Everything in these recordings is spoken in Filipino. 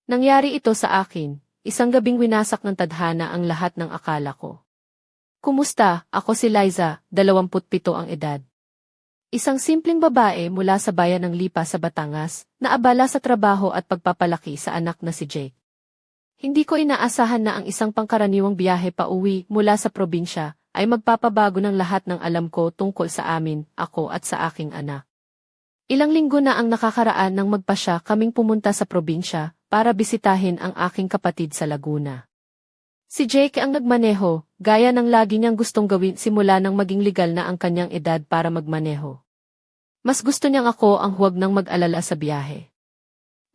Nangyari ito sa akin, isang gabing winasak ng tadhana ang lahat ng akala ko. Kumusta? Ako si Liza, 27 ang edad. Isang simpleng babae mula sa bayan ng Lipa sa Batangas, na abala sa trabaho at pagpapalaki sa anak na si Jake. Hindi ko inaasahan na ang isang pangkaraniwang biyahe pa uwi mula sa probinsya ay magpapabago ng lahat ng alam ko tungkol sa amin, ako at sa aking anak. Ilang linggo na ang nakakaraan nang magpasya kaming pumunta sa probinsya para bisitahin ang aking kapatid sa Laguna. Si Jake ang nagmaneho, gaya ng lagi niyang gustong gawin simula nang maging legal na ang kanyang edad para magmaneho. Mas gusto niyang ako ang huwag nang mag-alala sa biyahe.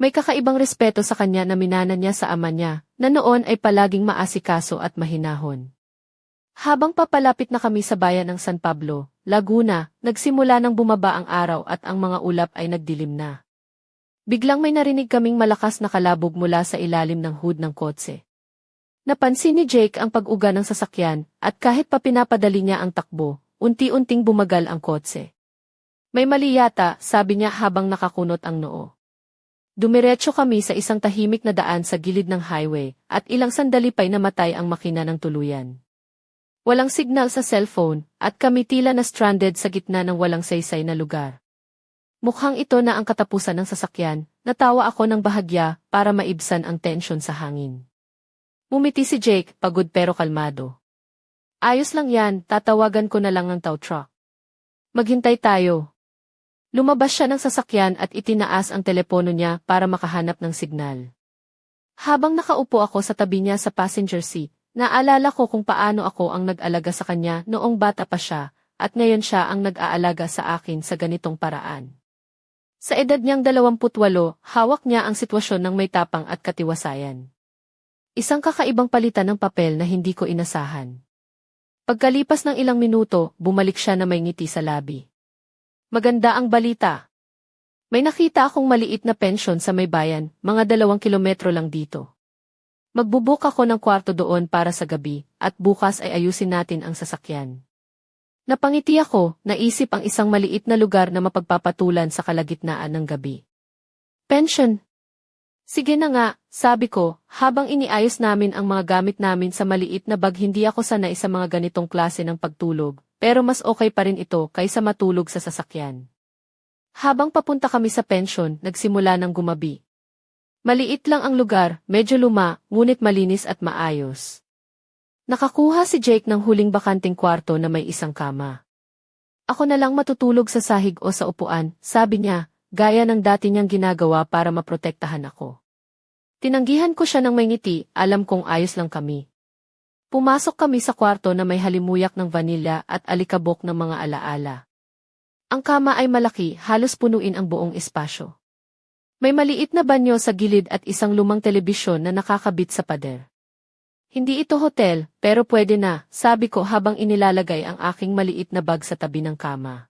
May kakaibang respeto sa kanya na minana niya sa ama niya, na noon ay palaging maasikaso at mahinahon. Habang papalapit na kami sa bayan ng San Pablo, Laguna, nagsimula nang bumaba ang araw at ang mga ulap ay nagdilim na. Biglang may narinig kaming malakas na kalabog mula sa ilalim ng hood ng kotse. Napansin ni Jake ang pag-uga ng sasakyan, at kahit pa pinapadali niya ang takbo, unti-unting bumagal ang kotse. May mali yata, sabi niya habang nakakunot ang noo. Dumiretso kami sa isang tahimik na daan sa gilid ng highway, at ilang sandali pa'y namatay ang makina ng tuluyan. Walang signal sa cellphone, at kami tila na stranded sa gitna ng walang saysay na lugar. Mukhang ito na ang katapusan ng sasakyan, natawa ako ng bahagya para maibsan ang tensyon sa hangin. Ngumiti si Jake, pagod pero kalmado. Ayos lang yan, tatawagan ko na lang ang tow truck. Maghintay tayo. Lumabas siya ng sasakyan at itinaas ang telepono niya para makahanap ng signal. Habang nakaupo ako sa tabi niya sa passenger seat, naalala ko kung paano ako ang nag-alaga sa kanya noong bata pa siya, at ngayon siya ang nag-aalaga sa akin sa ganitong paraan. Sa edad niyang 28, hawak niya ang sitwasyon ng may tapang at katiwasayan. Isang kakaibang palitan ng papel na hindi ko inasahan. Pagkalipas ng ilang minuto, bumalik siya na may ngiti sa labi. Maganda ang balita. May nakita akong maliit na pensyon sa may bayan, mga 2 kilometro lang dito. Magbubuk ako ng kwarto doon para sa gabi, at bukas ay ayusin natin ang sasakyan. Napangiti ako, naisip ang isang maliit na lugar na mapagpapatulan sa kalagitnaan ng gabi. Pension. Sige na nga, sabi ko, habang iniayos namin ang mga gamit namin sa maliit na bag. Hindi ako sanay sa mga ganitong klase ng pagtulog, pero mas okay pa rin ito kaysa matulog sa sasakyan. Habang papunta kami sa pensyon, nagsimula ng gumabi. Maliit lang ang lugar, medyo luma, ngunit malinis at maayos. Nakakuha si Jake ng huling bakanting kwarto na may isang kama. Ako na lang matutulog sa sahig o sa upuan, sabi niya, gaya ng dati niyang ginagawa para maprotektahan ako. Tinanggihan ko siya ng may ngiti, alam kong ayos lang kami. Pumasok kami sa kwarto na may halimuyak ng vanilya at alikabok ng mga alaala. Ang kama ay malaki, halos punuin ang buong espasyo. May maliit na banyo sa gilid at isang lumang telebisyon na nakakabit sa pader. Hindi ito hotel, pero pwede na, sabi ko habang inilalagay ang aking maliit na bag sa tabi ng kama.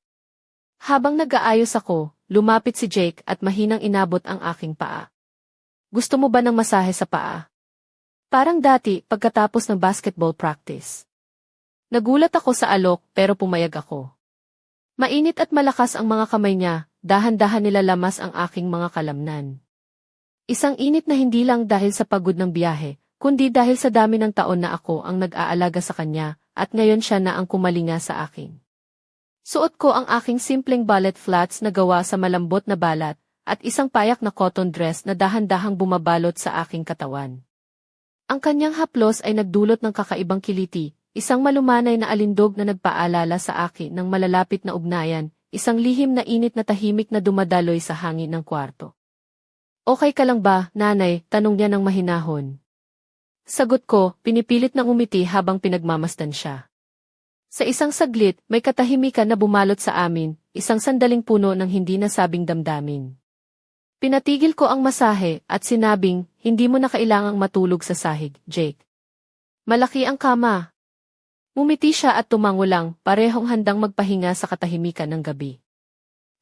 Habang nag-aayos ako, lumapit si Jake at mahinang inabot ang aking paa. Gusto mo ba ng masahe sa paa? Parang dati, pagkatapos ng basketball practice. Nagulat ako sa alok, pero pumayag ako. Mainit at malakas ang mga kamay niya, dahan-dahan nilalamas ang aking mga kalamnan. Isang init na hindi lang dahil sa pagod ng biyahe, kundi dahil sa dami ng taon na ako ang nag-aalaga sa kanya, at ngayon siya na ang kumalinga sa akin. Suot ko ang aking simpleng ballet flats na gawa sa malambot na balat, at isang payak na cotton dress na dahan-dahang bumabalot sa aking katawan. Ang kanyang haplos ay nagdulot ng kakaibang kiliti, isang malumanay na alindog na nagpaalala sa akin ng malalapit na ugnayan, isang lihim na init na tahimik na dumadaloy sa hangin ng kwarto. Okay ka lang ba, nanay? Tanong niya ng mahinahon. Sagot ko, pinipilit na umiti habang pinagmamasdan siya. Sa isang saglit, may katahimikan na bumalot sa amin, isang sandaling puno ng hindi nasabing damdamin. Pinatigil ko ang masahe at sinabing, hindi mo na kailangang matulog sa sahig, Jake. Malaki ang kama. Ngumiti siya at tumango lang, parehong handang magpahinga sa katahimikan ng gabi.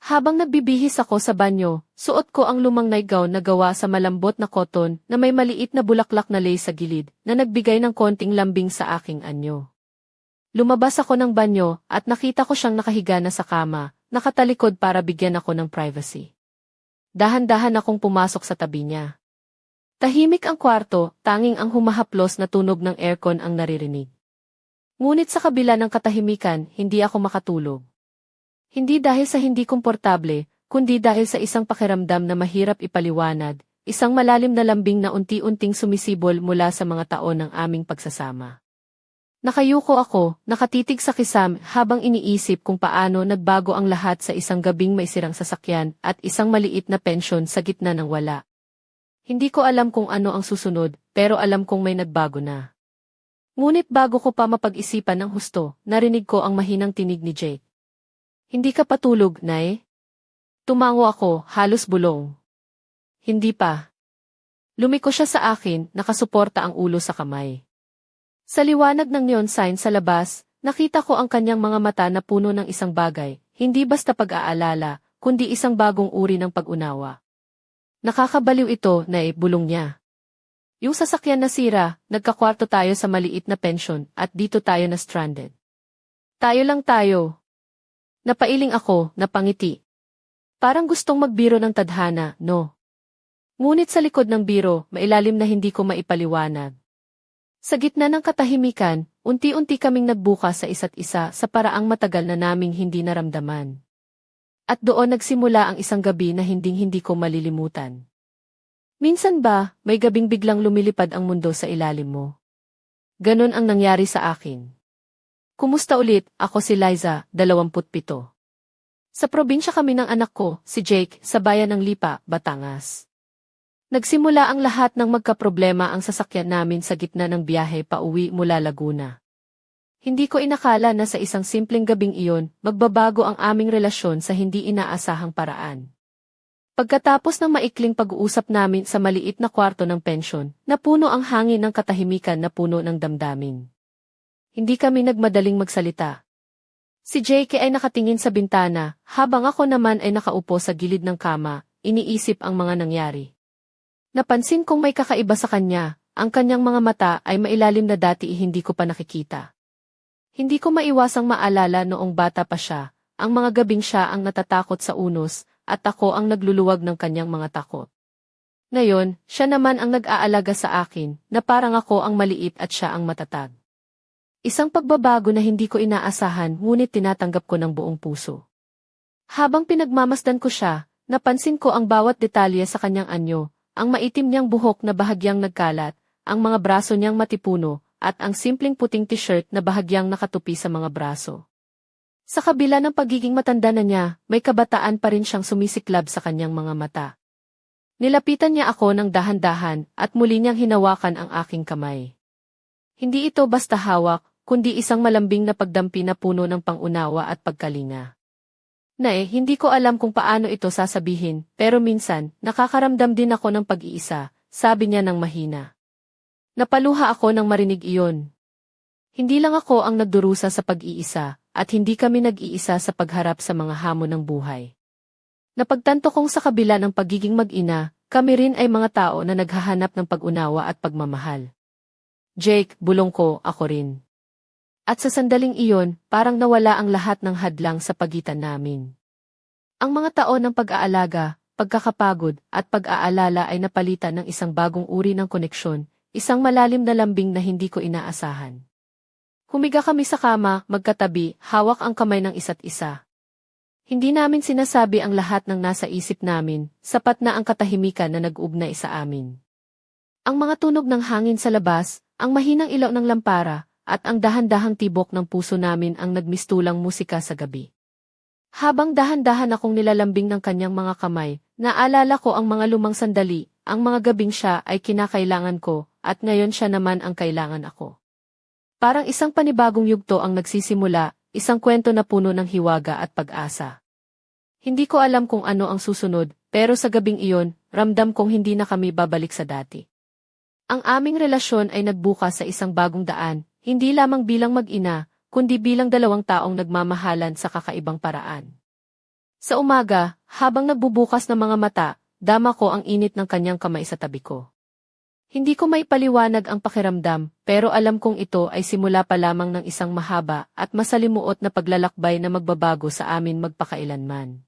Habang nagbibihis ako sa banyo, suot ko ang lumang nightgown na gawa sa malambot na cotton na may maliit na bulaklak na lace sa gilid na nagbigay ng konting lambing sa aking anyo. Lumabas ako ng banyo at nakita ko siyang nakahiga na sa kama, nakatalikod para bigyan ako ng privacy. Dahan-dahan akong pumasok sa tabi niya. Tahimik ang kwarto, tanging ang humahaplos na tunog ng aircon ang naririnig. Ngunit sa kabila ng katahimikan, hindi ako makatulog. Hindi dahil sa hindi komportable, kundi dahil sa isang pakiramdam na mahirap ipaliwanag, isang malalim na lambing na unti-unting sumisibol mula sa mga taon ng aming pagsasama. Nakayuko ako, nakatitig sa kisam habang iniisip kung paano nagbago ang lahat sa isang gabing may sirang sasakyan at isang maliit na pensyon sa gitna ng wala. Hindi ko alam kung ano ang susunod, pero alam kong may nagbago na. Ngunit bago ko pa mapag-isipan ng husto, narinig ko ang mahinang tinig ni Jake. Hindi ka patulog, Nay? Tumango ako, halos bulong. Hindi pa. Lumiko siya sa akin, nakasuporta ang ulo sa kamay. Sa liwanag ng neon sign sa labas, nakita ko ang kanyang mga mata na puno ng isang bagay, hindi basta pag-aalala, kundi isang bagong uri ng pag-unawa. Nakakabaliw ito, Nay, bulong niya. Yung sasakyan na sira, nagkakwarto tayo sa maliit na pensyon, at dito tayo na stranded. Tayo lang tayo. Napailing ako, napangiti. Parang gustong magbiro ng tadhana, no? Ngunit sa likod ng biro, mailalim na hindi ko maipaliwanag. Sa gitna ng katahimikan, unti-unti kaming nagbukas sa isa't isa sa paraang matagal na naming hindi naramdaman. At doon nagsimula ang isang gabi na hinding-hindi ko malilimutan. Minsan ba, may gabing biglang lumilipad ang mundo sa ilalim mo? Ganon ang nangyari sa akin. Kumusta ulit, ako si Liza, 27. Sa probinsya kami ng anak ko, si Jake, sa bayan ng Lipa, Batangas. Nagsimula ang lahat ng magkaproblema ang sasakyan namin sa gitna ng biyahe pauwi mula Laguna. Hindi ko inakala na sa isang simpleng gabing iyon, magbabago ang aming relasyon sa hindi inaasahang paraan. Pagkatapos ng maikling pag-uusap namin sa maliit na kwarto ng pensyon, napuno ang hangin ng katahimikan na puno ng damdamin. Hindi kami nagmadaling magsalita. Si Jake ay nakatingin sa bintana, habang ako naman ay nakaupo sa gilid ng kama, iniisip ang mga nangyari. Napansin kong may kakaiba sa kanya, ang kanyang mga mata ay mailalim na dati hindi ko pa nakikita. Hindi ko maiwasang maalala noong bata pa siya, ang mga gabing siya ang natatakot sa unos, at ako ang nagluluwag ng kanyang mga takot. Ngayon, siya naman ang nag-aalaga sa akin, na parang ako ang maliit at siya ang matatag. Isang pagbabago na hindi ko inaasahan ngunit tinatanggap ko ng buong puso. Habang pinagmamasdan ko siya, napansin ko ang bawat detalye sa kanyang anyo, ang maitim niyang buhok na bahagyang nagkalat, ang mga braso niyang matipuno, at ang simpleng puting t-shirt na bahagyang nakatupi sa mga braso. Sa kabila ng pagiging matanda na niya, may kabataan pa rin siyang sumisiklab sa kanyang mga mata. Nilapitan niya ako ng dahan-dahan at muli niyang hinawakan ang aking kamay. Hindi ito basta hawak, kundi isang malambing na pagdampi na puno ng pangunawa at pagkalinga. Hindi ko alam kung paano ito sasabihin, pero minsan, nakakaramdam din ako ng pag-iisa, sabi niya ng mahina. Napaluha ako nang marinig iyon. Hindi lang ako ang nagdurusa sa pag-iisa, at hindi kami nag-iisa sa pagharap sa mga hamon ng buhay. Napagtanto kong sa kabila ng pagiging mag-ina, kami rin ay mga tao na naghahanap ng pag-unawa at pagmamahal. Jake, bulong ko, ako rin. At sa sandaling iyon, parang nawala ang lahat ng hadlang sa pagitan namin. Ang mga taon ng pag-aalaga, pagkakapagod, at pag-aalala ay napalitan ng isang bagong uri ng koneksyon, isang malalim na lambing na hindi ko inaasahan. Humiga kami sa kama, magkatabi, hawak ang kamay ng isa't isa. Hindi namin sinasabi ang lahat ng nasa isip namin, sapat na ang katahimikan na nag-ugnay sa amin. Ang mga tunog ng hangin sa labas, ang mahinang ilaw ng lampara, at ang dahan-dahang tibok ng puso namin ang nagmistulang musika sa gabi. Habang dahan-dahan akong nilalambing ng kanyang mga kamay, naalala ko ang mga lumang sandali, ang mga gabing siya ay kinakailangan ko, at ngayon siya naman ang kailangan ako. Parang isang panibagong yugto ang nagsisimula, isang kwento na puno ng hiwaga at pag-asa. Hindi ko alam kung ano ang susunod, pero sa gabing iyon, ramdam kong hindi na kami babalik sa dati. Ang aming relasyon ay nagbukas sa isang bagong daan, hindi lamang bilang mag-ina, kundi bilang dalawang taong nagmamahalan sa kakaibang paraan. Sa umaga, habang nagbubukas ng mga mata, dama ko ang init ng kanyang kamay sa tabi ko. Hindi ko maipaliwanag ang pakiramdam, pero alam kong ito ay simula pa lamang ng isang mahaba at masalimuot na paglalakbay na magbabago sa amin magpakailanman.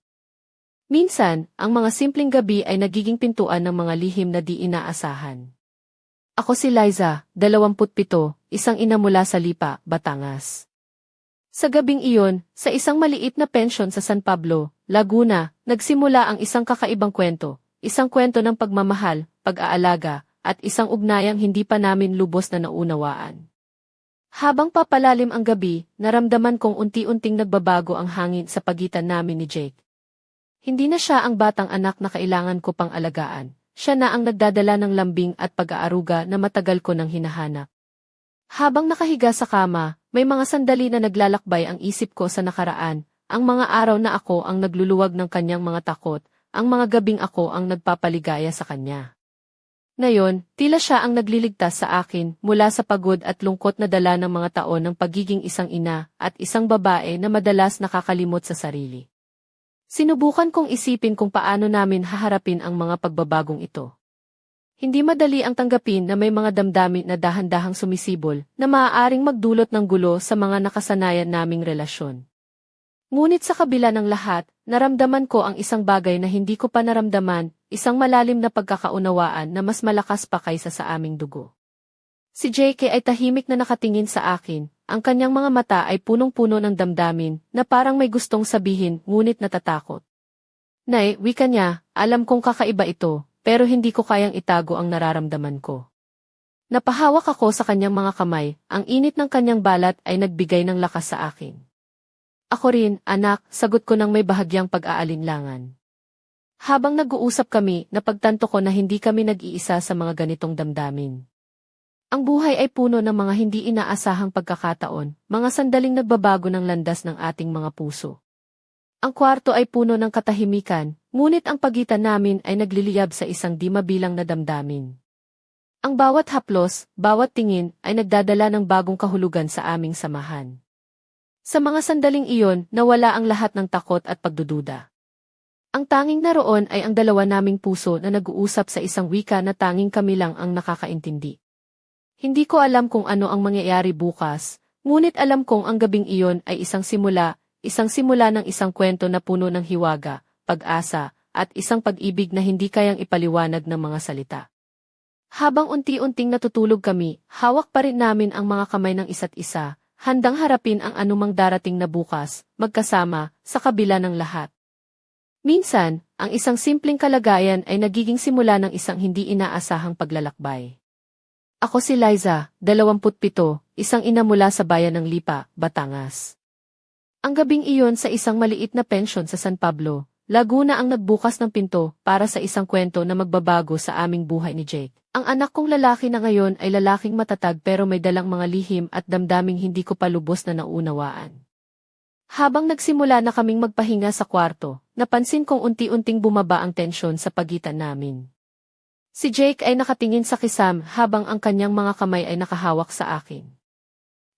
Minsan, ang mga simpleng gabi ay nagiging pintuan ng mga lihim na di inaasahan. Ako si Liza, 27, isang ina mula sa Lipa, Batangas. Sa gabing iyon, sa isang maliit na pensyon sa San Pablo, Laguna, nagsimula ang isang kakaibang kwento, isang kwento ng pagmamahal, pag-aalaga, at isang ugnayang hindi pa namin lubos na naunawaan. Habang papalalim ang gabi, naramdaman kong unti-unting nagbabago ang hangin sa pagitan namin ni Jake. Hindi na siya ang batang anak na kailangan ko pang alagaan, siya na ang nagdadala ng lambing at pag-aaruga na matagal ko nang hinahanap. Habang nakahiga sa kama, may mga sandali na naglalakbay ang isip ko sa nakaraan, ang mga araw na ako ang nagluluwag ng kanyang mga takot, ang mga gabing ako ang nagpapaligaya sa kanya. Ngayon, tila siya ang nagliligtas sa akin mula sa pagod at lungkot na dala ng mga taon ng pagiging isang ina at isang babae na madalas nakakalimot sa sarili. Sinubukan kong isipin kung paano namin haharapin ang mga pagbabagong ito. Hindi madali ang tanggapin na may mga damdamin na dahan-dahang sumisibol na maaaring magdulot ng gulo sa mga nakasanayan naming relasyon. Ngunit sa kabila ng lahat, naramdaman ko ang isang bagay na hindi ko pa naramdaman, isang malalim na pagkakaunawaan na mas malakas pa kaysa sa aming dugo. Si JK ay tahimik na nakatingin sa akin, ang kanyang mga mata ay punong-puno ng damdamin na parang may gustong sabihin ngunit natatakot. Nay, wika niya, alam kong kakaiba ito, pero hindi ko kayang itago ang nararamdaman ko. Napahawak ako sa kanyang mga kamay, ang init ng kanyang balat ay nagbigay ng lakas sa akin. Ako rin, anak, sagot ko ng may bahagyang pag-aalinlangan. Habang nag-uusap kami, napagtanto ko na hindi kami nag-iisa sa mga ganitong damdamin. Ang buhay ay puno ng mga hindi inaasahang pagkakataon, mga sandaling nagbabago ng landas ng ating mga puso. Ang kwarto ay puno ng katahimikan, ngunit ang pagitan namin ay nagliliyab sa isang di mabilang na damdamin. Ang bawat haplos, bawat tingin, ay nagdadala ng bagong kahulugan sa aming samahan. Sa mga sandaling iyon, nawala ang lahat ng takot at pagdududa. Ang tanging naroon ay ang dalawa naming puso na nag-uusap sa isang wika na tanging kami lang ang nakakaintindi. Hindi ko alam kung ano ang mangyayari bukas, ngunit alam kong ang gabing iyon ay isang simula ng isang kwento na puno ng hiwaga, pag-asa, at isang pag-ibig na hindi kayang ipaliwanag ng mga salita. Habang unti-unting natutulog kami, hawak pa rin namin ang mga kamay ng isa't isa, handang harapin ang anumang darating na bukas, magkasama, sa kabila ng lahat. Minsan, ang isang simpleng kalagayan ay nagiging simula ng isang hindi inaasahang paglalakbay. Ako si Liza, 27, isang ina mula sa bayan ng Lipa, Batangas. Ang gabing iyon sa isang maliit na pensyon sa San Pablo, Laguna ang nagbukas ng pinto para sa isang kwento na magbabago sa aming buhay ni Jake. Ang anak kong lalaki na ngayon ay lalaking matatag pero may dalang mga lihim at damdaming hindi ko pa lubos na naunawaan. Habang nagsimula na kaming magpahinga sa kwarto, napansin kong unti-unting bumaba ang tensyon sa pagitan namin. Si Jake ay nakatingin sa kisam habang ang kanyang mga kamay ay nakahawak sa akin.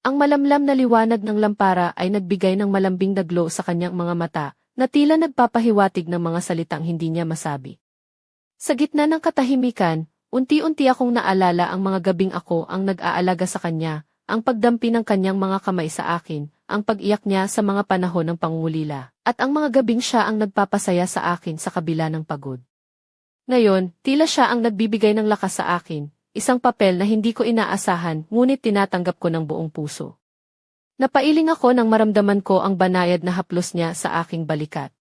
Ang malamlam na liwanag ng lampara ay nagbigay ng malambing daglo sa kanyang mga mata, na tila nagpapahiwatig ng mga salitang hindi niya masabi. Sa gitna ng katahimikan, unti-unti akong naalala ang mga gabing ako ang nag-aalaga sa kanya, ang pagdampi ng kanyang mga kamay sa akin, ang pag-iyak niya sa mga panahon ng pangungulila, at ang mga gabing siya ang nagpapasaya sa akin sa kabila ng pagod. Ngayon, tila siya ang nagbibigay ng lakas sa akin, isang papel na hindi ko inaasahan ngunit tinatanggap ko ng buong puso. Napailing ako nang maramdaman ko ang banayad na haplos niya sa aking balikat.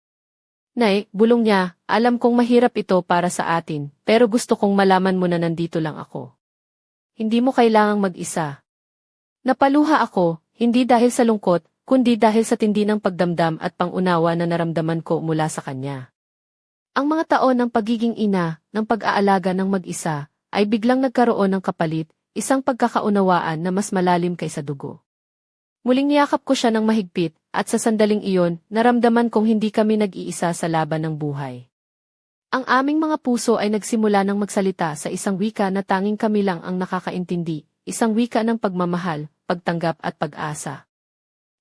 Nay, bulong niya, alam kong mahirap ito para sa atin, pero gusto kong malaman mo na nandito lang ako. Hindi mo kailangang mag-isa. Napaluha ako, hindi dahil sa lungkot, kundi dahil sa tindi ng pagdamdam at pangunawa na naramdaman ko mula sa kanya. Ang mga taon ng pagiging ina, ng pag-aalaga ng mag-isa, ay biglang nagkaroon ng kapalit, isang pagkakaunawaan na mas malalim kaysa dugo. Muling niyakap ko siya ng mahigpit, at sa sandaling iyon, naramdaman kong hindi kami nag-iisa sa laban ng buhay. Ang aming mga puso ay nagsimula ng magsalita sa isang wika na tanging kami lang ang nakakaintindi, isang wika ng pagmamahal, pagtanggap at pag-asa.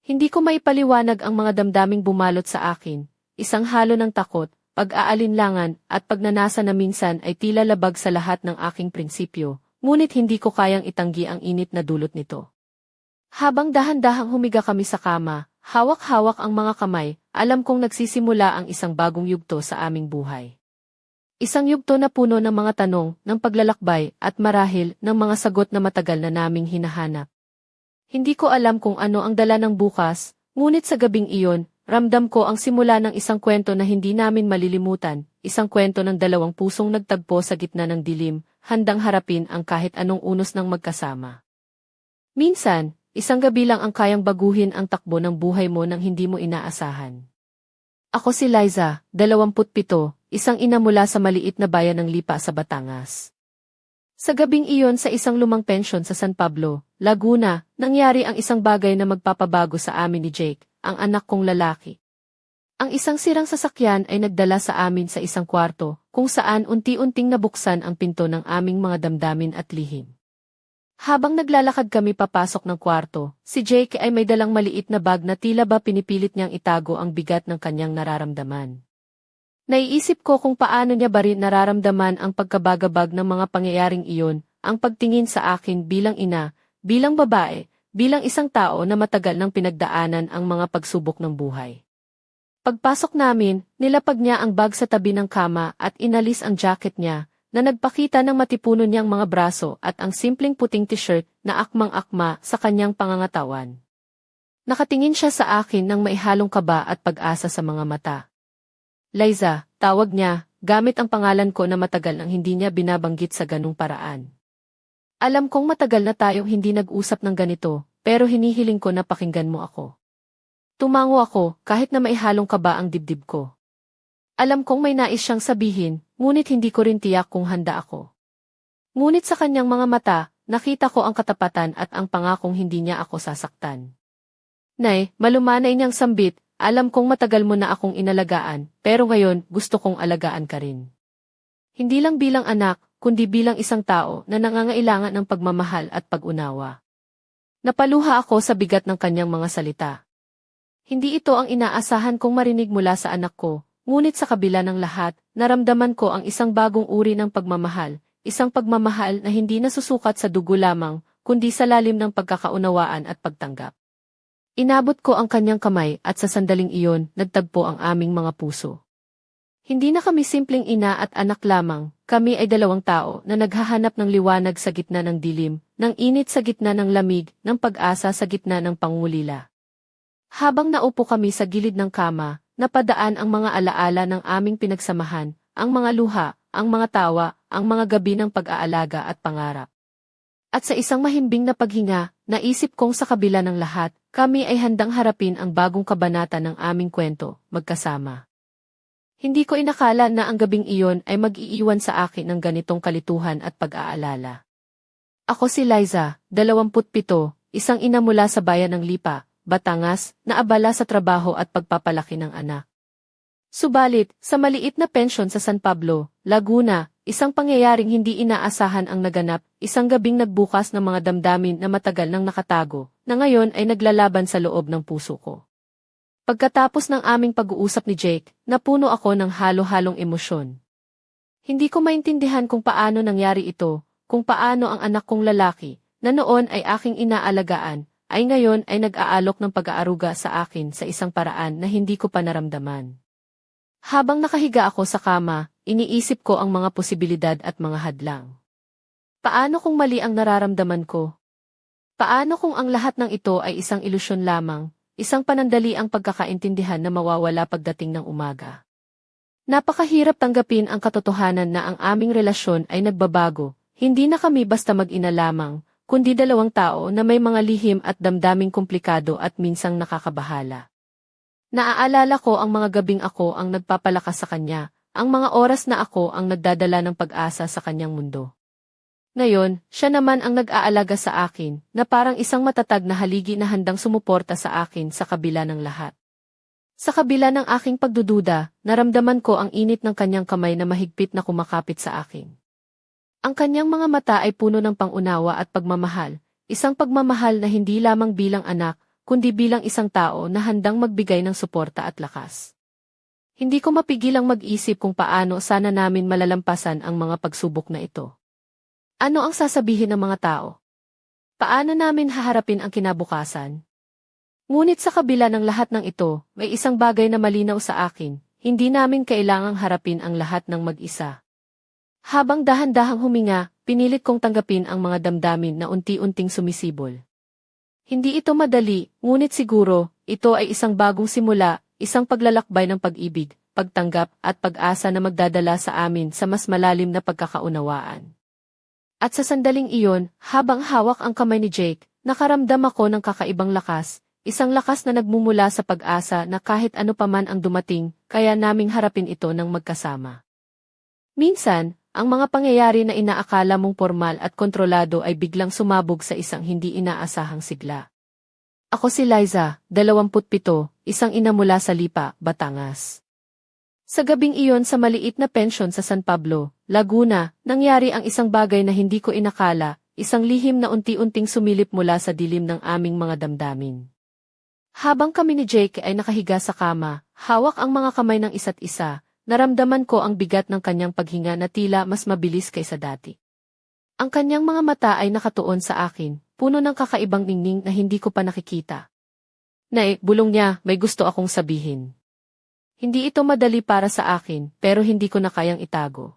Hindi ko maipaliwanag ang mga damdaming bumalot sa akin, isang halo ng takot, pag-aalinlangan at pagnanasa na minsan ay tila labag sa lahat ng aking prinsipyo, ngunit hindi ko kayang itanggi ang init na dulot nito. Habang dahan-dahang humiga kami sa kama, hawak-hawak ang mga kamay, alam kong nagsisimula ang isang bagong yugto sa aming buhay. Isang yugto na puno ng mga tanong, ng paglalakbay, at marahil ng mga sagot na matagal na naming hinahanap. Hindi ko alam kung ano ang dala ng bukas, ngunit sa gabing iyon, ramdam ko ang simula ng isang kwento na hindi namin malilimutan, isang kwento ng dalawang pusong nagtagpo sa gitna ng dilim, handang harapin ang kahit anong unos ng magkasama. Minsan, isang gabi lang ang kayang baguhin ang takbo ng buhay mo nang hindi mo inaasahan. Ako si Liza, 27, isang ina mula sa maliit na bayan ng Lipa sa Batangas. Sa gabing iyon sa isang lumang pensyon sa San Pablo, Laguna, nangyari ang isang bagay na magpapabago sa amin ni Jake, ang anak kong lalaki. Ang isang sirang sasakyan ay nagdala sa amin sa isang kwarto, kung saan unti-unting nabuksan ang pinto ng aming mga damdamin at lihim. Habang naglalakad kami papasok ng kwarto, si Jake ay may dalang maliit na bag na tila ba pinipilit niyang itago ang bigat ng kanyang nararamdaman. Naiisip ko kung paano niya ba rin nararamdaman ang pagkabagabag ng mga pangyayaring iyon, ang pagtingin sa akin bilang ina, bilang babae, bilang isang tao na matagal nang pinagdaanan ang mga pagsubok ng buhay. Pagpasok namin, nilapag niya ang bag sa tabi ng kama at inalis ang jacket niya, na nagpakita ng matipuno niyang mga braso at ang simpleng puting t-shirt na akmang-akma sa kanyang pangangatawan. Nakatingin siya sa akin nang maihalong kaba at pag-asa sa mga mata. Liza, tawag niya, gamit ang pangalan ko na matagal nang hindi niya binabanggit sa ganung paraan. Alam kong matagal na tayong hindi nag-usap ng ganito, pero hinihiling ko na pakinggan mo ako. Tumango ako, kahit na maihalong kaba ang dibdib ko. Alam kong may nais siyang sabihin, ngunit hindi ko rin tiyak kung handa ako. Ngunit sa kanyang mga mata, nakita ko ang katapatan at ang pangakong hindi niya ako sasaktan. Nay, malumanay niyang sambit, alam kong matagal mo na akong inalagaan, pero ngayon gusto kong alagaan ka rin. Hindi lang bilang anak, kundi bilang isang tao na nangangailangan ng pagmamahal at pag-unawa. Napaluha ako sa bigat ng kanyang mga salita. Hindi ito ang inaasahan kong marinig mula sa anak ko, ngunit sa kabila ng lahat, naramdaman ko ang isang bagong uri ng pagmamahal, isang pagmamahal na hindi nasusukat sa dugo lamang, kundi sa lalim ng pagkakaunawaan at pagtanggap. Inabot ko ang kanyang kamay at sa sandaling iyon, nagtagpo ang aming mga puso. Hindi na kami simpleng ina at anak lamang, kami ay dalawang tao na naghahanap ng liwanag sa gitna ng dilim, ng init sa gitna ng lamig, ng pag-asa sa gitna ng pangulila. Habang naupo kami sa gilid ng kama, napadaan ang mga alaala ng aming pinagsamahan, ang mga luha, ang mga tawa, ang mga gabi ng pag-aalaga at pangarap. At sa isang mahimbing na paghinga, naisip kong sa kabila ng lahat, kami ay handang harapin ang bagong kabanata ng aming kwento, magkasama. Hindi ko inakala na ang gabing iyon ay mag-iiwan sa akin ng ganitong kalituhan at pag-aalala. Ako si Liza, 27, isang ina mula sa bayan ng Lipa, Batangas, na abala sa trabaho at pagpapalaki ng anak. Subalit, sa maliit na pensyon sa San Pablo, Laguna, isang pangyayaring hindi inaasahan ang naganap, isang gabing nagbukas ng mga damdamin na matagal nang nakatago, na ngayon ay naglalaban sa loob ng puso ko. Pagkatapos ng aming pag-uusap ni Jake, napuno ako ng halo-halong emosyon. Hindi ko maintindihan kung paano nangyari ito, kung paano ang anak kong lalaki, na noon ay aking inaalagaan, ay ngayon ay nag-aalok ng pag-aaruga sa akin sa isang paraan na hindi ko pa naramdaman. Habang nakahiga ako sa kama, iniisip ko ang mga posibilidad at mga hadlang. Paano kung mali ang nararamdaman ko? Paano kung ang lahat ng ito ay isang ilusyon lamang, isang panandaliang pagkakaintindihan na mawawala pagdating ng umaga? Napakahirap tanggapin ang katotohanan na ang aming relasyon ay nagbabago, hindi na kami basta mag-ina lamang, kundi dalawang tao na may mga lihim at damdaming komplikado at minsang nakakabahala. Naaalala ko ang mga gabing ako ang nagpapalakas sa kanya, ang mga oras na ako ang nagdadala ng pag-asa sa kanyang mundo. Ngayon, siya naman ang nag-aalaga sa akin, na parang isang matatag na haligi na handang sumuporta sa akin sa kabila ng lahat. Sa kabila ng aking pagdududa, naramdaman ko ang init ng kanyang kamay na mahigpit na kumakapit sa akin. Ang kanyang mga mata ay puno ng pangunawa at pagmamahal, isang pagmamahal na hindi lamang bilang anak, kundi bilang isang tao na handang magbigay ng suporta at lakas. Hindi ko mapigilang mag-isip kung paano sana namin malalampasan ang mga pagsubok na ito. Ano ang sasabihin ng mga tao? Paano namin haharapin ang kinabukasan? Ngunit sa kabila ng lahat ng ito, may isang bagay na malinaw sa akin, hindi namin kailangang harapin ang lahat ng mag-isa. Habang dahan-dahang huminga, pinilit kong tanggapin ang mga damdamin na unti-unting sumisibol. Hindi ito madali, ngunit siguro, ito ay isang bagong simula, isang paglalakbay ng pag-ibig, pagtanggap at pag-asa na magdadala sa amin sa mas malalim na pagkakaunawaan. At sa sandaling iyon, habang hawak ang kamay ni Jake, nakaramdam ako ng kakaibang lakas, isang lakas na nagmumula sa pag-asa na kahit ano paman ang dumating, kaya naming harapin ito ng magkasama. Minsan, ang mga pangyayari na inaakala mong formal at kontrolado ay biglang sumabog sa isang hindi inaasahang sigla. Ako si Liza, 27, isang ina mula sa Lipa, Batangas. Sa gabing iyon sa maliit na pensyon sa San Pablo, Laguna, nangyari ang isang bagay na hindi ko inakala, isang lihim na unti-unting sumilip mula sa dilim ng aming mga damdamin. Habang kami ni Jake ay nakahiga sa kama, hawak ang mga kamay ng isa't isa, naramdaman ko ang bigat ng kanyang paghinga na tila mas mabilis kaysa dati. Ang kanyang mga mata ay nakatuon sa akin, puno ng kakaibang ningning na hindi ko pa nakikita. Bulong niya, may gusto akong sabihin. Hindi ito madali para sa akin, pero hindi ko na kayang itago.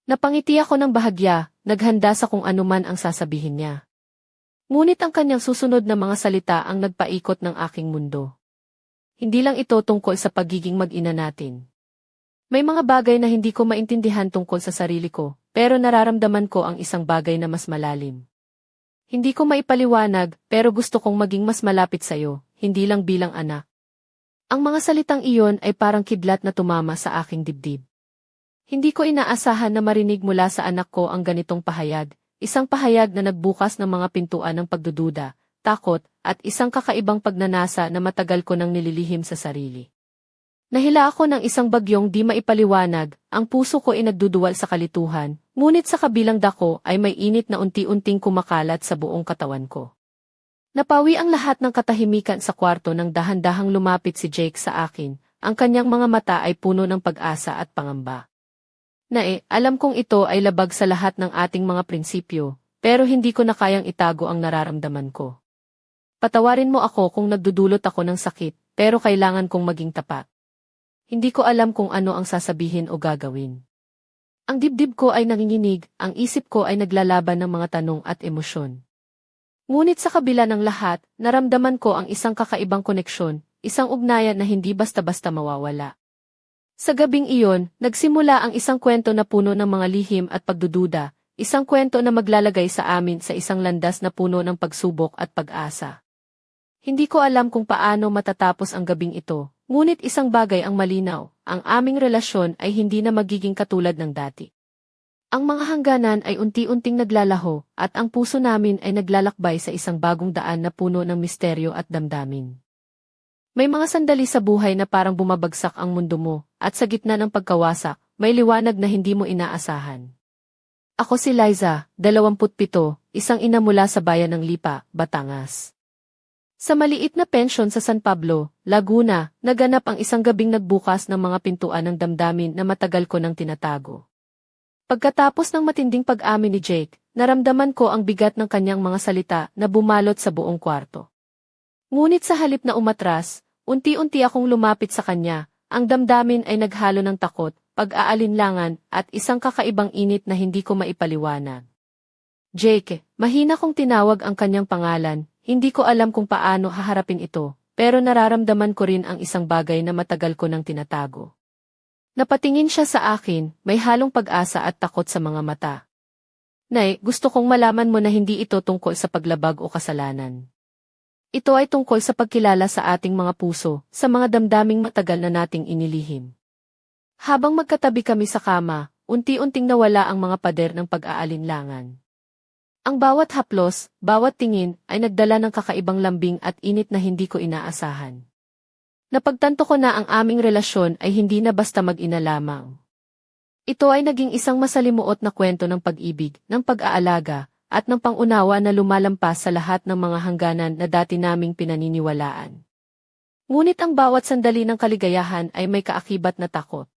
Napangiti ako ng bahagya, naghanda sa kung anuman ang sasabihin niya. Ngunit ang kanyang susunod na mga salita ang nagpaikot ng aking mundo. Hindi lang ito tungkol sa pagiging mag-ina natin. May mga bagay na hindi ko maintindihan tungkol sa sarili ko, pero nararamdaman ko ang isang bagay na mas malalim. Hindi ko maipaliwanag, pero gusto kong maging mas malapit sa'yo, hindi lang bilang anak. Ang mga salitang iyon ay parang kidlat na tumama sa aking dibdib. Hindi ko inaasahan na marinig mula sa anak ko ang ganitong pahayag, isang pahayag na nagbukas ng mga pintuan ng pagdududa, takot, at isang kakaibang pagnanasa na matagal ko nang nililihim sa sarili. Nahila ako ng isang bagyong di maipaliwanag, ang puso ko ay nagduduwal sa kalituhan, ngunit sa kabilang dako ay may init na unti-unting kumakalat sa buong katawan ko. Napawi ang lahat ng katahimikan sa kwarto nang dahan-dahang lumapit si Jake sa akin, ang kanyang mga mata ay puno ng pag-asa at pangamba. Alam kong ito ay labag sa lahat ng ating mga prinsipyo, pero hindi ko na kayang itago ang nararamdaman ko. Patawarin mo ako kung nagdudulot ako ng sakit, pero kailangan kong maging tapat. Hindi ko alam kung ano ang sasabihin o gagawin. Ang dibdib ko ay nanginginig, ang isip ko ay naglalaban ng mga tanong at emosyon. Ngunit sa kabila ng lahat, naramdaman ko ang isang kakaibang koneksyon, isang ugnayan na hindi basta-basta mawawala. Sa gabing iyon, nagsimula ang isang kwento na puno ng mga lihim at pagdududa, isang kwento na maglalagay sa amin sa isang landas na puno ng pagsubok at pag-asa. Hindi ko alam kung paano matatapos ang gabing ito. Ngunit isang bagay ang malinaw, ang aming relasyon ay hindi na magiging katulad ng dati. Ang mga hangganan ay unti-unting naglalaho at ang puso namin ay naglalakbay sa isang bagong daan na puno ng misteryo at damdamin. May mga sandali sa buhay na parang bumabagsak ang mundo mo at sa gitna ng pagkawasak, may liwanag na hindi mo inaasahan. Ako si Liza, 27, isang ina mula sa bayan ng Lipa, Batangas. Sa maliit na pensyon sa San Pablo, Laguna, naganap ang isang gabing nagbukas ng mga pintuan ng damdamin na matagal ko nang tinatago. Pagkatapos ng matinding pag-amin ni Jake, naramdaman ko ang bigat ng kanyang mga salita na bumalot sa buong kwarto. Ngunit sa halip na umatras, unti-unti akong lumapit sa kanya, ang damdamin ay naghalo ng takot, pag-aalinlangan, at isang kakaibang init na hindi ko maipaliwanag. Jake, mahina kong tinawag ang kanyang pangalan. Hindi ko alam kung paano haharapin ito, pero nararamdaman ko rin ang isang bagay na matagal ko nang tinatago. Napatingin siya sa akin, may halong pag-asa at takot sa mga mata. Gusto kong malaman mo na hindi ito tungkol sa paglabag o kasalanan. Ito ay tungkol sa pagkilala sa ating mga puso, sa mga damdaming matagal na nating inilihim. Habang magkatabi kami sa kama, unti-unting nawala ang mga pader ng pag-aalinlangan. Ang bawat haplos, bawat tingin, ay nagdala ng kakaibang lambing at init na hindi ko inaasahan. Napagtanto ko na ang aming relasyon ay hindi na basta mag-ina lamang. Ito ay naging isang masalimuot na kwento ng pag-ibig, ng pag-aalaga, at ng pangunawa na lumalampas sa lahat ng mga hangganan na dati naming pinaniniwalaan. Ngunit ang bawat sandali ng kaligayahan ay may kaakibat na takot.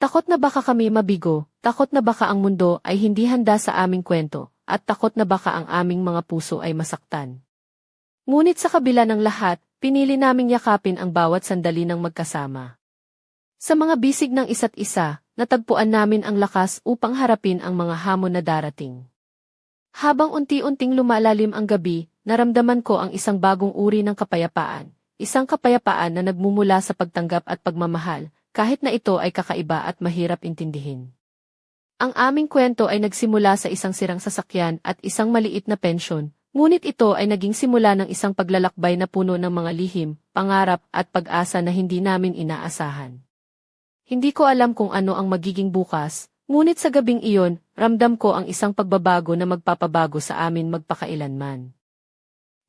Takot na baka kami mabigo, takot na baka ang mundo ay hindi handa sa aming kwento, at takot na baka ang aming mga puso ay masaktan. Ngunit sa kabila ng lahat, pinili naming yakapin ang bawat sandali ng magkasama. Sa mga bisig ng isa't isa, natagpuan namin ang lakas upang harapin ang mga hamon na darating. Habang unti-unting lumalalim ang gabi, naramdaman ko ang isang bagong uri ng kapayapaan. Isang kapayapaan na nagmumula sa pagtanggap at pagmamahal, kahit na ito ay kakaiba at mahirap intindihin. Ang aming kwento ay nagsimula sa isang sirang sasakyan at isang maliit na pensyon, ngunit ito ay naging simula ng isang paglalakbay na puno ng mga lihim, pangarap at pag-asa na hindi namin inaasahan. Hindi ko alam kung ano ang magiging bukas, ngunit sa gabing iyon, ramdam ko ang isang pagbabago na magpapabago sa amin magpakailanman.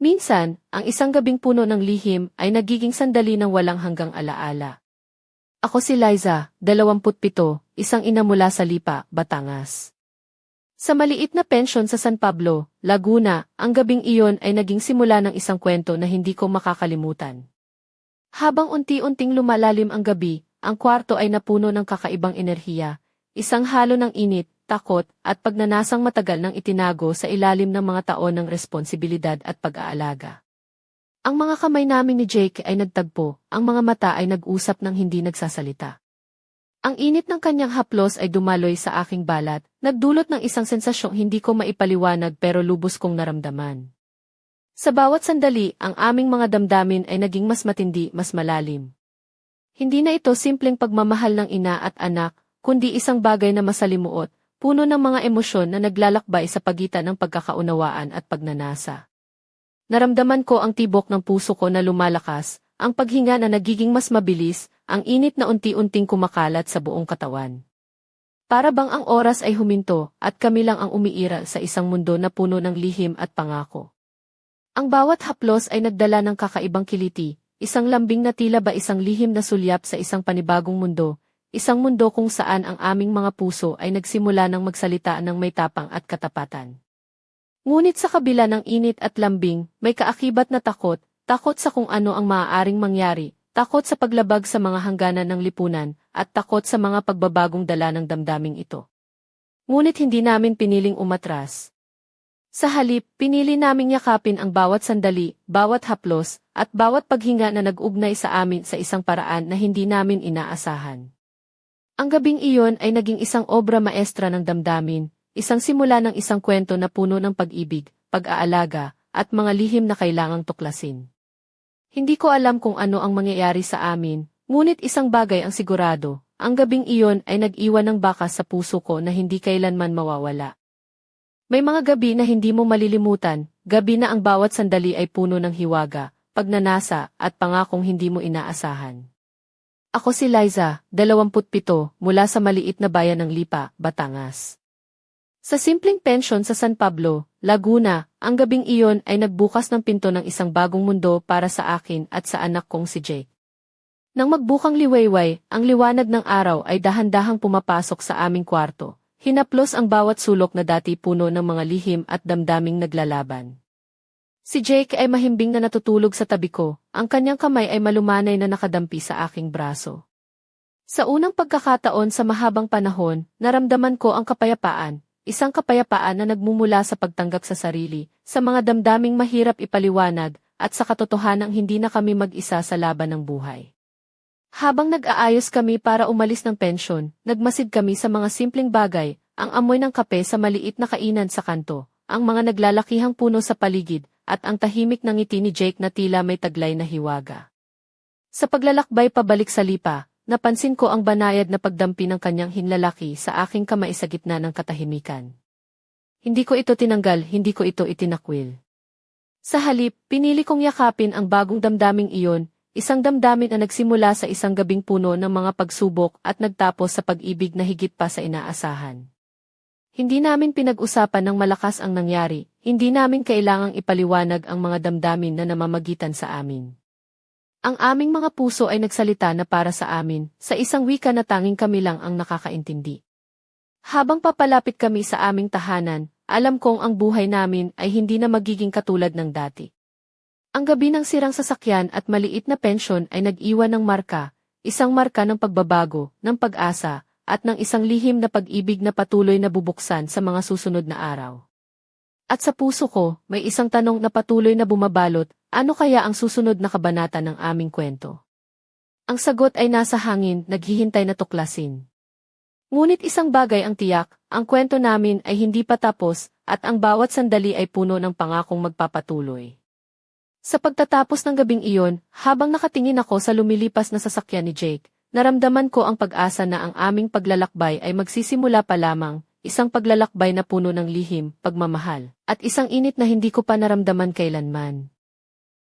Minsan, ang isang gabing puno ng lihim ay nagiging sandali ng walang hanggang alaala. Ako si Liza, 27, isang ina mula sa Lipa, Batangas. Sa maliit na pensyon sa San Pablo, Laguna, ang gabing iyon ay naging simula ng isang kwento na hindi ko makakalimutan. Habang unti-unting lumalalim ang gabi, ang kwarto ay napuno ng kakaibang enerhiya, isang halo ng init, takot, at pagnanasang matagal nang itinago sa ilalim ng mga taon ng responsibilidad at pag-aalaga. Ang mga kamay namin ni Jake ay nagtagpo, ang mga mata ay nag-usap ng hindi nagsasalita. Ang init ng kanyang haplos ay dumaloy sa aking balat, nagdulot ng isang sensasyong hindi ko maipaliwanag pero lubos kong naramdaman. Sa bawat sandali, ang aming mga damdamin ay naging mas matindi, mas malalim. Hindi na ito simpleng pagmamahal ng ina at anak, kundi isang bagay na masalimuot, puno ng mga emosyon na naglalakbay sa pagitan ng pagkakaunawaan at pagnanasa. Naramdaman ko ang tibok ng puso ko na lumalakas, ang paghinga na nagiging mas mabilis, ang init na unti-unting kumakalat sa buong katawan. Para bang ang oras ay huminto at kami lang ang umiira sa isang mundo na puno ng lihim at pangako. Ang bawat haplos ay nagdala ng kakaibang kiliti, isang lambing na tila ba isang lihim na sulyap sa isang panibagong mundo, isang mundo kung saan ang aming mga puso ay nagsimula ng magsalita ng may tapang at katapatan. Ngunit sa kabila ng init at lambing, may kaakibat na takot, takot sa kung ano ang maaaring mangyari, takot sa paglabag sa mga hangganan ng lipunan, at takot sa mga pagbabagong dala ng damdaming ito. Ngunit hindi namin piniling umatras. Sa halip, pinili naming yakapin ang bawat sandali, bawat haplos, at bawat paghinga na nag-ugnay sa amin sa isang paraan na hindi namin inaasahan. Ang gabing iyon ay naging isang obra maestra ng damdamin, isang simula ng isang kwento na puno ng pag-ibig, pag-aalaga, at mga lihim na kailangang tuklasin. Hindi ko alam kung ano ang mangyayari sa amin, ngunit isang bagay ang sigurado, ang gabing iyon ay nag-iwan ng bakas sa puso ko na hindi kailanman mawawala. May mga gabi na hindi mo malilimutan, gabi na ang bawat sandali ay puno ng hiwaga, pagnanasa, at pangakong hindi mo inaasahan. Ako si Liza, 27, mula sa maliit na bayan ng Lipa, Batangas. Sa simpleng pensyon sa San Pablo, Laguna, ang gabing iyon ay nagbukas ng pinto ng isang bagong mundo para sa akin at sa anak kong si Jake. Nang magbukang liwayway, ang liwanag ng araw ay dahan-dahang pumapasok sa aming kwarto. Hinaplos ang bawat sulok na dati puno ng mga lihim at damdaming naglalaban. Si Jake ay mahimbing na natutulog sa tabi ko, ang kanyang kamay ay malumanay na nakadampi sa aking braso. Sa unang pagkakataon sa mahabang panahon, naramdaman ko ang kapayapaan, isang kapayapaan na nagmumula sa pagtanggap sa sarili, sa mga damdaming mahirap ipaliwanag, at sa katotohanang hindi na kami mag-isa sa laban ng buhay. Habang nag-aayos kami para umalis ng pensyon, nagmasid kami sa mga simpleng bagay, ang amoy ng kape sa maliit na kainan sa kanto, ang mga naglalakihang puno sa paligid, at ang tahimik na ngiti ni Jake na tila may taglay na hiwaga. Sa paglalakbay pabalik sa Lipa, napansin ko ang banayad na pagdampi ng kanyang hinlalaki sa aking kamay sa gitna ng katahimikan. Hindi ko ito tinanggal, hindi ko ito itinakwil. Sa halip, pinili kong yakapin ang bagong damdaming iyon, isang damdamin na nagsimula sa isang gabing puno ng mga pagsubok at nagtapos sa pag-ibig na higit pa sa inaasahan. Hindi namin pinag-usapan ng malakas ang nangyari, hindi namin kailangang ipaliwanag ang mga damdamin na namamagitan sa amin. Ang aming mga puso ay nagsalita na para sa amin, sa isang wika na tanging kami lang ang nakakaintindi. Habang papalapit kami sa aming tahanan, alam kong ang buhay namin ay hindi na magiging katulad ng dati. Ang gabi ng sirang sasakyan at maliit na pensyon ay nag-iwan ng marka, isang marka ng pagbabago, ng pag-asa, at ng isang lihim na pag-ibig na patuloy na bubuksan sa mga susunod na araw. At sa puso ko, may isang tanong na patuloy na bumabalot, ano kaya ang susunod na kabanata ng aming kwento? Ang sagot ay nasa hangin, naghihintay na tuklasin. Ngunit isang bagay ang tiyak, ang kwento namin ay hindi pa tapos, at ang bawat sandali ay puno ng pangakong magpapatuloy. Sa pagtatapos ng gabing iyon, habang nakatingin ako sa lumilipas na sasakyan ni Jake, naramdaman ko ang pag-asa na ang aming paglalakbay ay magsisimula pa lamang, isang paglalakbay na puno ng lihim, pagmamahal, at isang init na hindi ko pa naramdaman kailanman.